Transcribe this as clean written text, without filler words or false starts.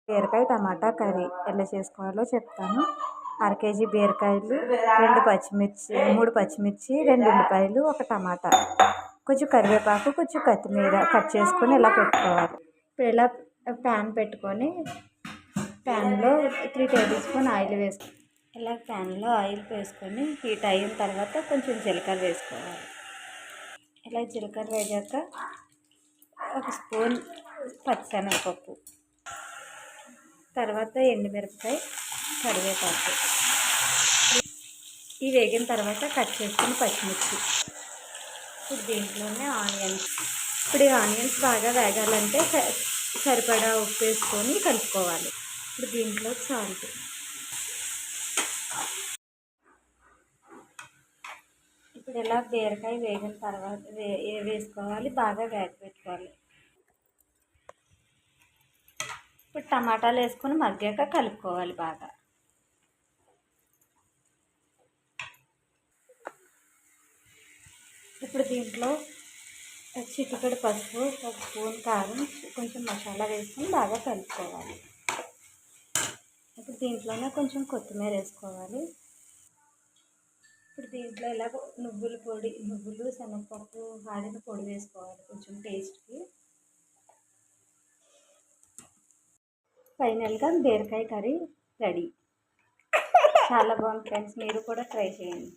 బీరకాయ టమాటా కర్రీ ఎలా చేసుకోవాలో చెప్తాను. అర కేజీ బీరకాయలు, 3 పచ్చిమిర్చి, 2 ఉల్లిపాయలు, 1 టమాటా, కొంచెం కరివేపాకు, కొంచెం కొత్తిమీర కట్ చేసుకొని ఇలా పెట్టుకోవాలి. ఇప్పుడు ఇలా ప్యాన్ పెట్టుకొని ప్యాన్లో 3 టేబుల్ స్పూన్ ఆయిల్ వేసుకోవాలి. ఇలా ప్యాన్లో ఆయిల్ వేసుకొని హీట్ అయిన తర్వాత కొంచెం జీలకర్ర వేసుకోవాలి. ఇలా జీలకర్ర వేగాక 1 స్పూన్ పచ్చిశనగపప్పు, తర్వాత ఎండుమిరపకాయ, కరివేపాకు. ఇవి వేగిన తర్వాత కట్ చేసుకుని పచ్చిమిర్చి. ఇప్పుడు దీంట్లోనే ఆనియన్స్. ఇప్పుడు ఈ ఆనియన్స్ బాగా వేగాలంటే సరిపడా ఉప్పు వేసుకొని కలుపుకోవాలి. ఇప్పుడు దీంట్లో సాల్ట్. ఇప్పుడు ఇలా బీరకాయ వేగిన తర్వాత వేసుకోవాలి, బాగా పెట్టుకోవాలి. ఇప్పుడు టమాటాలు వేసుకొని మగ్గాక కలుపుకోవాలి బాగా. ఇప్పుడు దీంట్లో చిటికెడు పసుపు, 1 స్పూన్ కారం, కొంచెం మసాలా వేసుకొని బాగా కలుపుకోవాలి. ఇప్పుడు దీంట్లోనే కొంచెం కొత్తిమీర వేసుకోవాలి. ఇప్పుడు దీంట్లో ఇలా నువ్వులు, శనగపప్పు వాడిన పొడి వేసుకోవాలి కొంచెం టేస్ట్కి. ఫైనల్గా బీరకాయ కర్రీ రెడీ. చాలా బాగుంది ఫ్రెండ్స్, మీరు కూడా ట్రై చేయండి.